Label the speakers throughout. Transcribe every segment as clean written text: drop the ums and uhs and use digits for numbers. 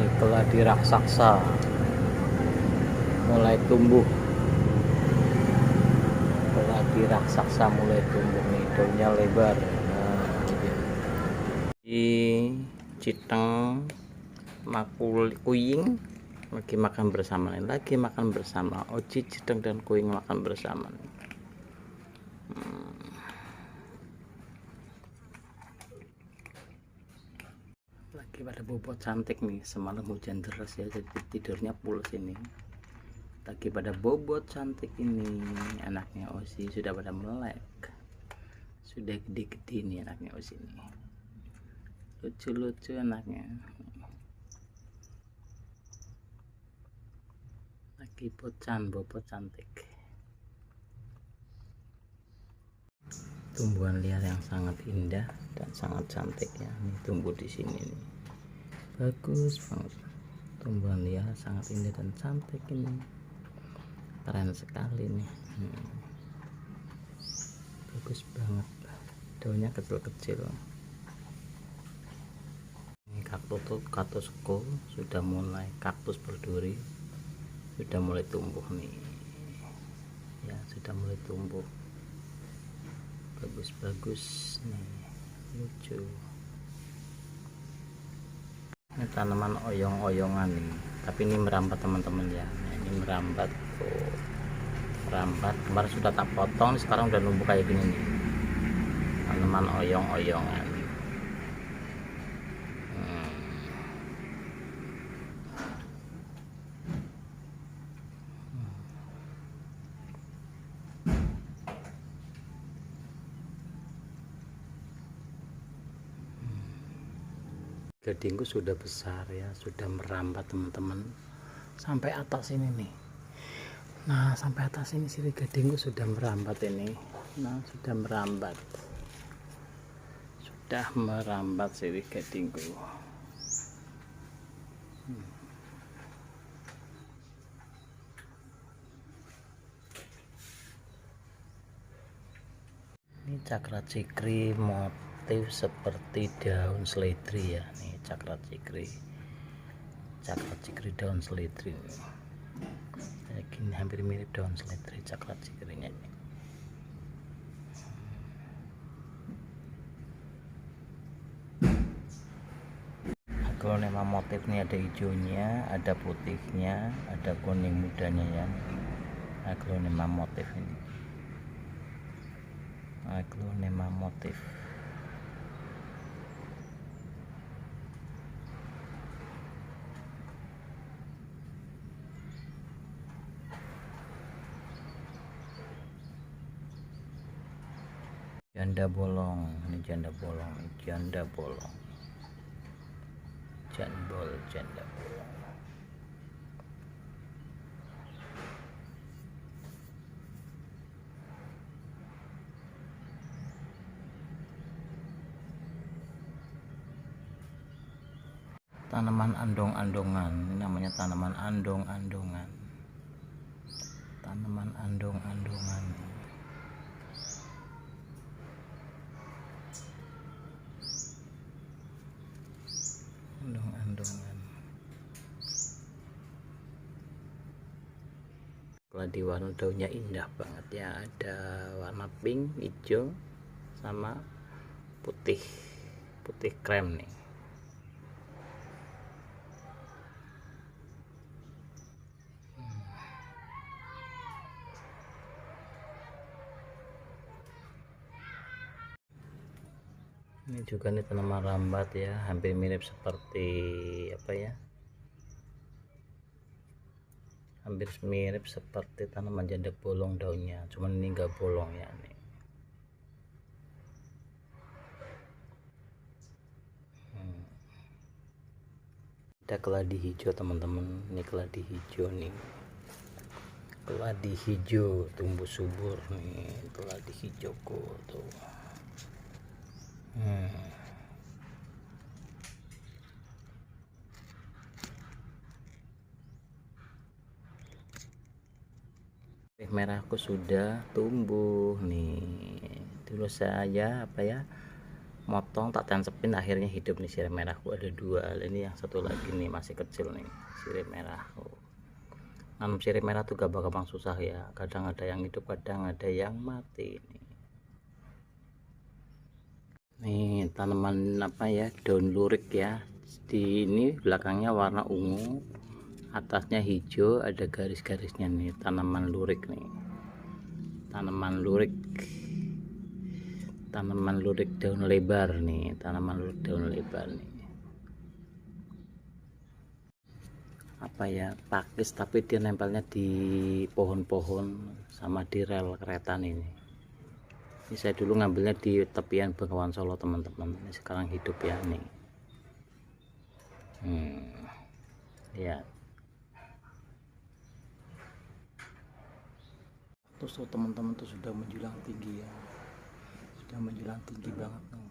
Speaker 1: Ini keladi raksasa mulai tumbuh. Keladi raksasa mulai tumbuh nih, daunnya lebar. Di Citeng Makul Kuying lagi makan bersama nih, lagi makan bersama. Oji, Citeng dan Kuying makan bersama nih. Lagi pada bobot cantik nih, semalam hujan deras ya, jadi tidurnya pulas ini. Lagi pada bobot cantik ini, anaknya Ozi sudah pada melek, sudah gede-gede nih anaknya Ozi ini, lucu-lucu anaknya. Lagi bobot cantik. Tumbuhan liar yang sangat indah dan sangat cantik ya, ini tumbuh di sini nih, bagus banget. Tumbuhan liar sangat indah dan cantik ini, keren sekali nih. Bagus banget, daunnya kecil-kecil. Ini kaktus sudah mulai, kaktus berduri sudah mulai tumbuh nih ya, sudah mulai tumbuh bagus-bagus nih, lucu. Ini tanaman oyong-oyongan nih, tapi ini merambat teman-teman ya. Ini merambat tuh, merambat. Kemarin sudah tak potong, sekarang udah numbuh kayak gini nih, tanaman oyong-oyongan. Gadingku sudah besar ya, sudah merambat teman-teman sampai atas ini nih. Nah, sampai atas ini sirih gadingku sudah merambat ini. Nah, sudah merambat sirih gadingku. Ini cakra cikri motif seperti daun seledri ya. Nih cakra cikri daun seledri nih. Kayak gini, hampir mirip daun seledri cakra cikrinya ini. Aglonema motif nih, ada hijaunya, ada putihnya, ada kuning mudanya ya. Aglonema motif ini, aglonema motif. Janda bolong, ini janda bolong, janda bolong, janda bolong. Tanaman andong-andongan, ini namanya tanaman andong-andongan. Tanaman andong-andongan. Andong-andongan. Keladi warna daunnya indah banget ya, ada warna pink, hijau, sama putih krem nih. Ini juga nih tanaman rambat ya, hampir mirip seperti apa ya, hampir mirip seperti tanaman janda bolong daunnya, cuman ini enggak bolong ya nih. Ada keladi hijau teman-teman, ini keladi hijau nih, keladi hijau tumbuh subur nih, keladi hijauku tuh. Merahku sudah tumbuh nih. Dulu saya motong tak tansepin, akhirnya hidup nih sirih merahku ada 2. Ini yang satu lagi nih masih kecil nih sirih merah. Nanam sirih merah tuh gampang susah ya, kadang ada yang hidup kadang ada yang mati nih tanaman apa ya, daun lurik ya. Di ini belakangnya warna ungu, atasnya hijau, ada garis-garisnya nih. Tanaman lurik nih, tanaman lurik daun lebar nih, tanaman lurik daun lebar nih. Apa ya, pakis tapi dia nempelnya di pohon-pohon sama di rel kereta nih. Ini saya dulu ngambilnya di tepian Bengawan Solo teman-teman. Ini sekarang hidup ya nih. Lihat. Terus tuh teman-teman tuh sudah menjulang tinggi ya. Sudah menjulang tinggi banget nih.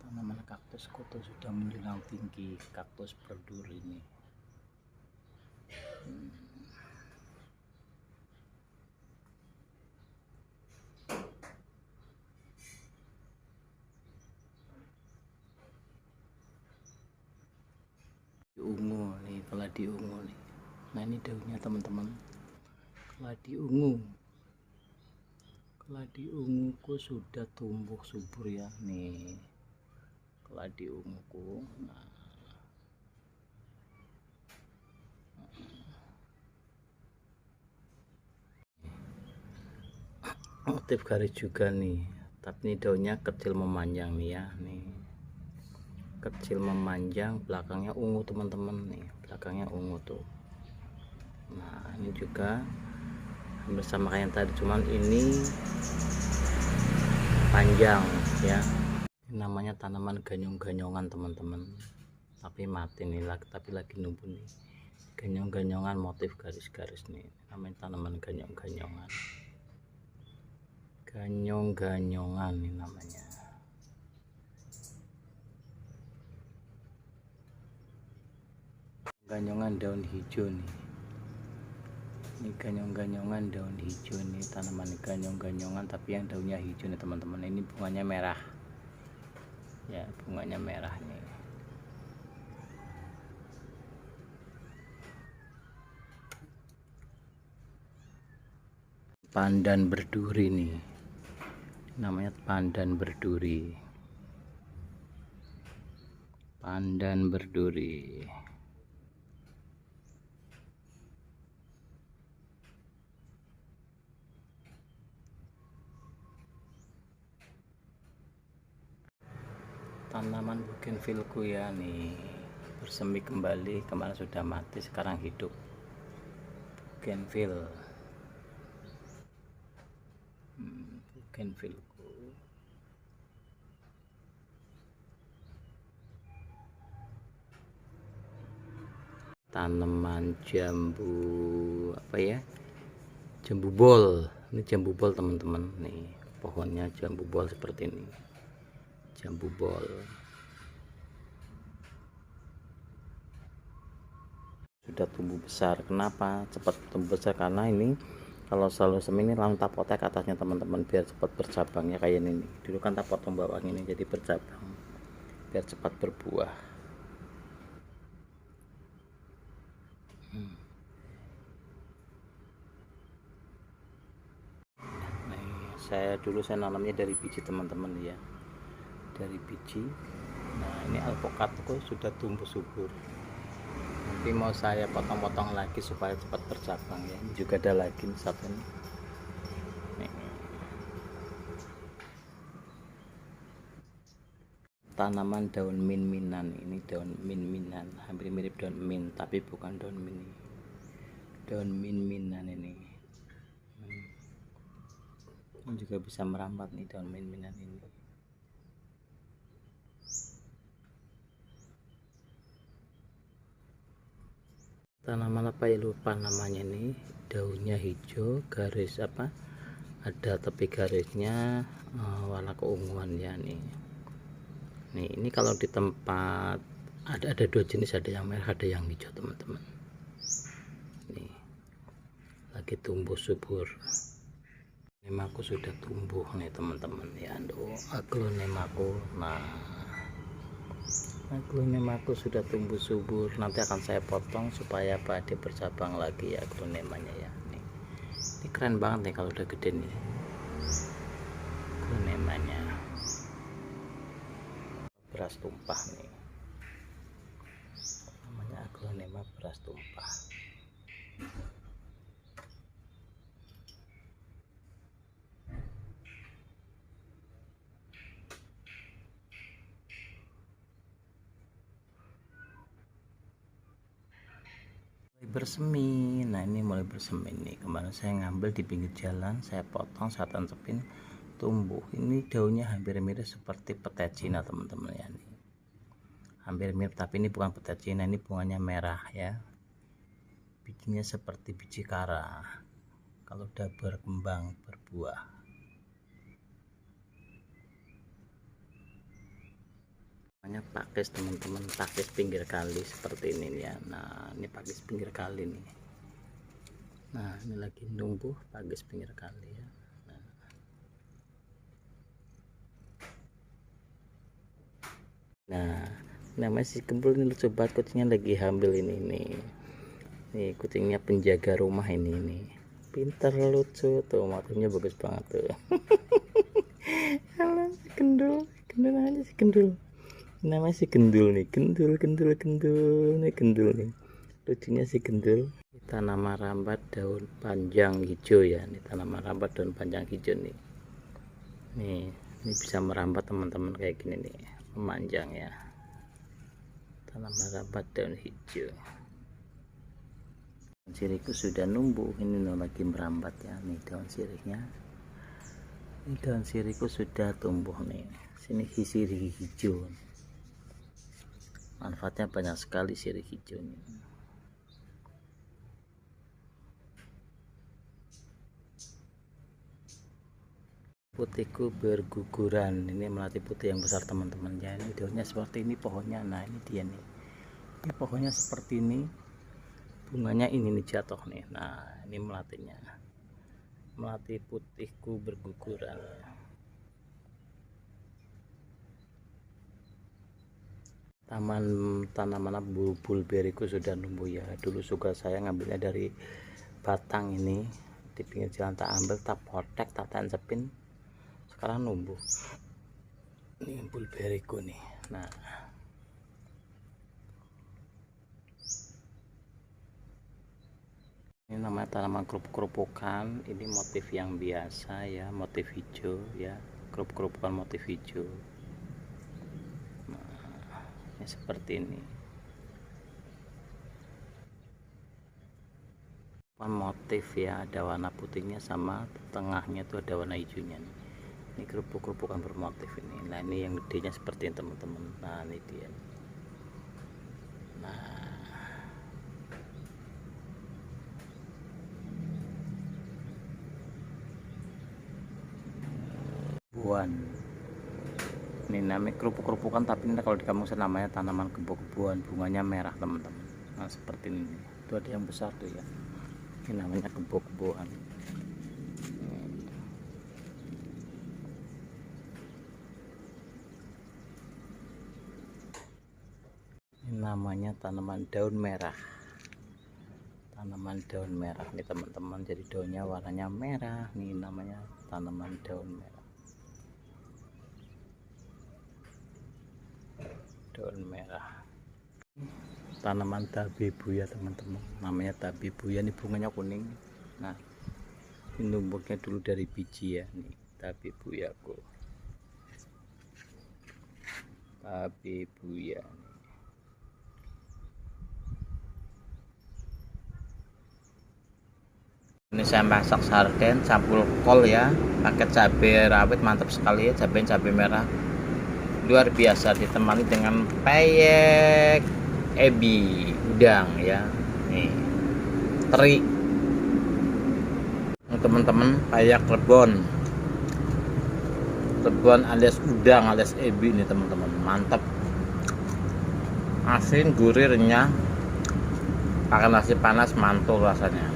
Speaker 1: Tanaman kaktus kutu sudah menjulang tinggi, kaktus berduri ini. Ungu nih, keladi ungu nih. Nah ini daunnya teman-teman, keladi ungu. Keladi unguku sudah tumbuh subur ya nih, keladi unguku. Nah, motif garis juga nih, tapi ini daunnya kecil memanjang nih ya nih, kecil memanjang, belakangnya ungu teman-teman nih, belakangnya ungu tuh. Nah ini juga hampir sama kayak yang tadi, cuman ini panjang ya. Ini namanya tanaman ganyong-ganyongan teman-teman, tapi mati nih lagi, tapi lagi numbuh nih. Ganyong-ganyongan motif garis-garis nih, namanya tanaman ganyong-ganyongan. Ganyong-ganyongan nih namanya. Ganyongan daun hijau nih. Ini ganyong-ganyongan daun hijau nih, tanaman ganyong-ganyongan tapi yang daunnya hijau nih teman-teman. Ini bunganya merah. Ya, bunganya merah nih. Pandan berduri nih. Namanya pandan berduri. Pandan berduri. Tanaman bougainvilleku ya nih, bersemi kembali, kemarin sudah mati sekarang hidup. Bougainville. Bougainvilleku. Tanaman jambu apa ya, jambu bol. Ini jambu bol teman-teman nih, pohonnya jambu bol seperti ini, jambu bol. Sudah tumbuh besar. Kenapa cepat tumbuh besar? Karena ini kalau selalu semi ini langsung tak potek atasnya teman-teman, biar cepat bercabangnya kayak ini. Dulu kan tak potong bawah ini jadi bercabang biar cepat berbuah. Saya dulu nanamnya dari biji teman-teman ya, dari biji. Nah ini alpukatku sudah tumbuh subur, nanti mau saya potong-potong lagi supaya cepat bercabang ya. Ini juga ada lagi satu nih. Tanaman daun min-minan, ini daun min-minan, hampir mirip daun min tapi bukan daun min, daun min-minan ini. Ini juga bisa merambat nih daun min-minan ini. Tanaman apa ya, lupa namanya nih, daunnya hijau, garis apa, ada tepi garisnya warna keunguan ya nih. Nih ini kalau di tempat ada 2 jenis, ada yang merah ada yang hijau teman-teman. Nih lagi tumbuh subur. Aglonemaku sudah tumbuh nih teman-teman ya. Aglonemaku, nah aglonemaku sudah tumbuh subur. Nanti akan saya potong supaya padi bercabang lagi ya aglonemanya ya. Ini keren banget nih kalau udah gede nih aglonemanya. Beras tumpah nih, namanya aglonema beras tumpah. Bersemi. Nah ini mulai bersemi nih. Kemarin saya ngambil di pinggir jalan, saya potong, saya tancapin, tumbuh. Ini daunnya hampir mirip seperti petai Cina teman-teman ya. Nih hampir mirip, tapi ini bukan petai Cina, ini bunganya merah ya, bijinya seperti biji kara kalau udah berkembang berbuah. Namanya pakis teman-teman, pakis pinggir kali seperti ini ya. Nah ini pakis pinggir kali nih. Nah ini lagi tumbuh pakis pinggir kali ya. Nah namanya si Gembul ini lucu banget, kucingnya lagi hamil ini nih kucingnya penjaga rumah ini nih, pintar lucu tuh, motifnya bagus banget tuh. Halo si Gendul, gendul aja si Gendul, namanya si Gendul nih, gendul nih, gendul nih lucunya si Gendul. Tanaman rambat daun panjang hijau ya, ini tanaman rambat daun panjang hijau nih. Ini bisa merambat teman-teman kayak gini nih, memanjang ya, tanaman rambat daun hijau. Daun sirihku sudah numbuh, ini lagi merambat ya, nih daun sirihnya. Ini daun sirihku sudah tumbuh nih, sini sirih hijau, manfaatnya banyak sekali sirih hijau ini. Putihku berguguran, ini melati putih yang besar teman-teman ya. Ini daunnya seperti ini pohonnya. Nah ini dia nih, ini pohonnya seperti ini, bunganya ini nih jatuh nih. Nah ini melatinya, melati putihku berguguran. Tanaman bulberiku sudah numbuh ya. Dulu suka saya ngambilnya dari batang ini di pinggir jalan, tak ambil, tak potek, tak tancapin, sekarang numbuh. Ini bulberiku nih. Nah ini namanya tanaman kerupuk-kerupukan, ini motif yang biasa ya, motif hijau ya, kerupuk-kerupukan motif hijau. Nah ini seperti ini, motif ya, ada warna putihnya sama tengahnya tuh ada warna hijaunya nih. Ini kerupuk-kerupukan bermotif ini. Nah ini yang gedenya seperti ini teman-teman. Nah ini dia. Nah buan, ini namanya kerupuk-kerupukan, tapi ini kalau di kampung saya namanya tanaman kebo-keboan, bunganya merah teman-teman. Nah seperti ini, itu ada yang besar tuh ya, ini namanya kebo-keboan. Ini namanya tanaman daun merah, tanaman daun merah nih teman-teman, jadi daunnya warnanya merah nih, namanya tanaman daun merah, daun merah. Tanaman tabebu ya teman-teman, namanya tabebu ya, ini bunganya kuning. Nah ini numbuknya dulu dari biji ya, nih tabebu ya, tabebu ya. Ini saya masak sarden campur kol ya, pakai cabai rawit, mantap sekali ya, cabai merah luar biasa, ditemani dengan peyek ebi udang ya, nih teri teman-teman, peyek rebon alias udang alias ebi nih teman-teman, mantap, asin gurih renyah, pakai nasi panas mantul rasanya.